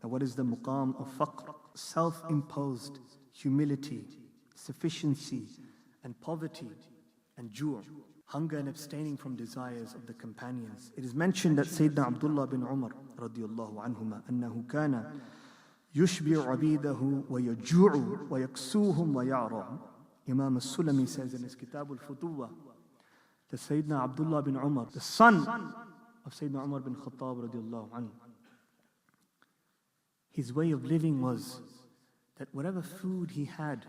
What is the muqam of faqr? Self-imposed humility, sufficiency, and poverty, and ju', hunger and abstaining from desires of the companions. It is mentioned that Sayyidina Abdullah bin Umar radiyallahu anhuma أنه كان يشبع عبيده ويجوع ويكسوهم ويعرى. Imam al-Sulami says in his Kitab al-Futuwa that Sayyidina Abdullah bin Umar, the son of Sayyidina Umar bin Khattab radiyallahu anhu, his way of living was that whatever food he had,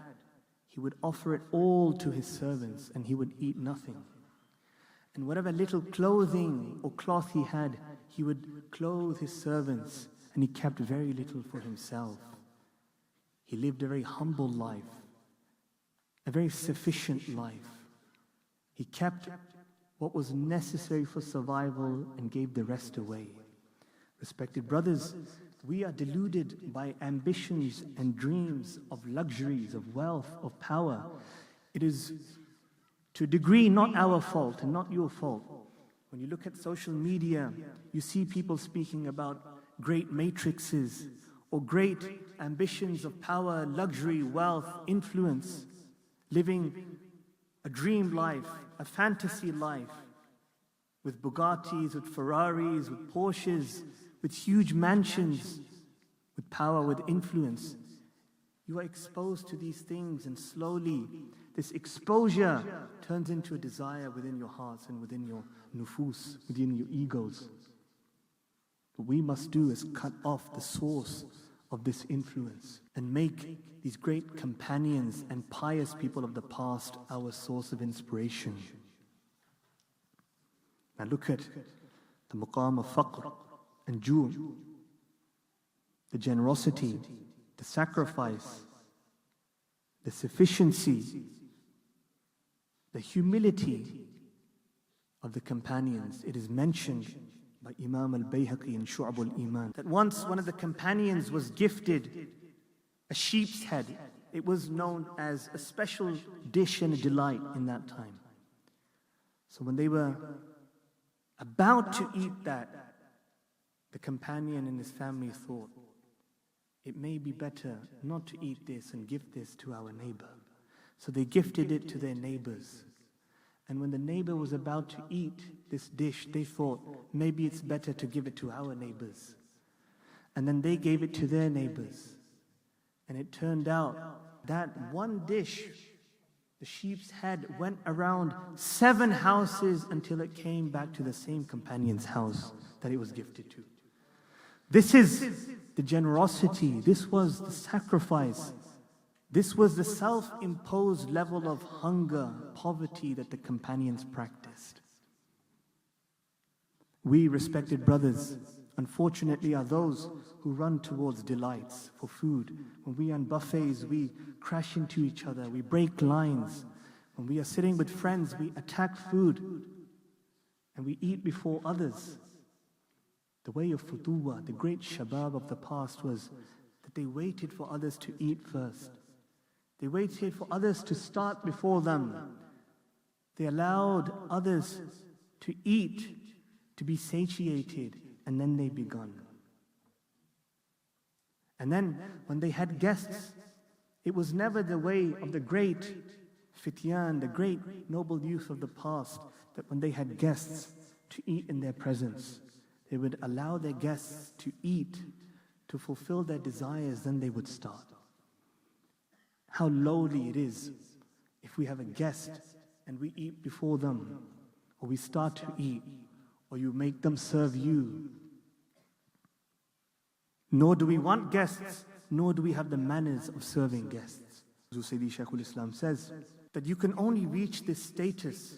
he would offer it all to his servants and he would eat nothing. And whatever little clothing or cloth he had, he would clothe his servants and he kept very little for himself. He lived a very humble life, a very sufficient life. He kept what was necessary for survival and gave the rest away. Respected brothers, we are deluded by ambitions and dreams of luxuries, of wealth, of power. It is to a degree not our fault and not your fault. When you look at social media, you see people speaking about great matrices or great ambitions of power, luxury, wealth, influence, living a dream life, a fantasy life, with Bugattis, with Ferraris, with Porsches, with huge mansions, with power, with influence. You are exposed to these things, and slowly this exposure turns into a desire within your hearts and within your nufus, within your egos. What we must do is cut off the source of this influence and make these great companions and pious people of the past our source of inspiration. Now look at the maqam of faqr and ju', the generosity, the sacrifice, the sufficiency, the humility of the companions. It is mentioned by Imam al-Bayhaqi in Shu'ab al-Iman that once one of the companions was gifted a sheep's head. It was known as a special dish and a delight in that time. So when they were about to eat that, the companion and his family thought, it may be better not to eat this and give this to our neighbor. So they gifted it to their neighbors. And when the neighbor was about to eat this dish, they thought, maybe it's better to give it to our neighbors. And then they gave it to their neighbors. And it turned out that one dish, the sheep's head, went around 7 houses until it came back to the same companion's house that it was gifted to. This is the generosity. This was the sacrifice. This was the self-imposed level of hunger, poverty that the companions practiced. We, respected brothers, unfortunately are those who run towards delights for food. When we are in buffets, we crash into each other, we break lines. When we are sitting with friends, we attack food and we eat before others. The way of futuwa, the great shabab of the past, was that they waited for others to eat first. They waited for others to start before them. They allowed others to eat, to be satiated, and then they began. And then when they had guests, it was never the way of the great fityan, the great noble youth of the past, that when they had guests to eat in their presence, they would allow their guests to eat, to fulfill their desires, then they would start. How lowly it is if we have a guest and we eat before them, or we start to eat, or you make them serve you. Nor do we want guests, nor do we have the manners of serving guests. Sayyidi Shaykh al-Islam says that you can only reach this status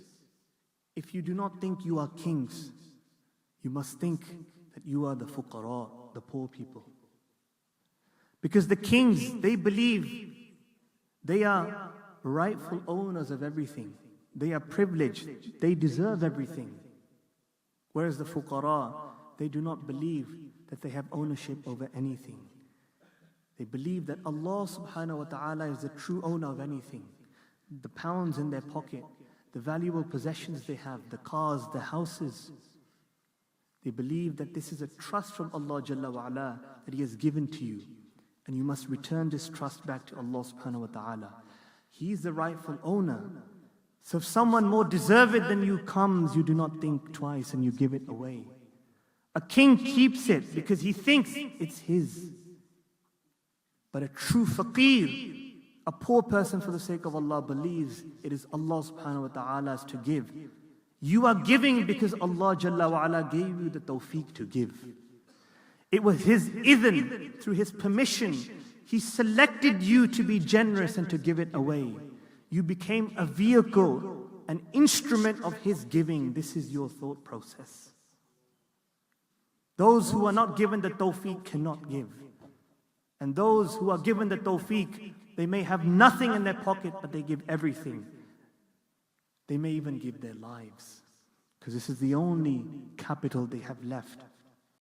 if you do not think you are kings. You must think that you are the fuqara, the poor people. Because the kings, they believe they are rightful owners of everything. They are privileged. They deserve everything. Whereas the fuqara, they do not believe that they have ownership over anything. They believe that Allah subhanahu wa ta'ala is the true owner of anything. The pounds in their pocket, the valuable possessions they have, the cars, the houses. They believe that this is a trust from Allah Jalla wa Ala that He has given to you. And you must return this trust back to Allah subhanahu wa ta'ala. He is the rightful owner. So if someone more deserved than you comes, you do not think twice and you give it away. A king keeps it because he thinks it's his. But a true faqir, a poor person for the sake of Allah, believes it is Allah subhanahu wa ta'ala's to give. You are giving because Allah Jalla wa Ala gave you the tawfiq to give. It was His idhn, through His permission. He selected you to be generous and to give it away. You became a vehicle, an instrument of His giving. This is your thought process. Those who are not given the tawfiq cannot give. And those who are given the tawfiq, they may have nothing in their pocket, but they give everything. They may even give their lives, because this is the only capital they have left.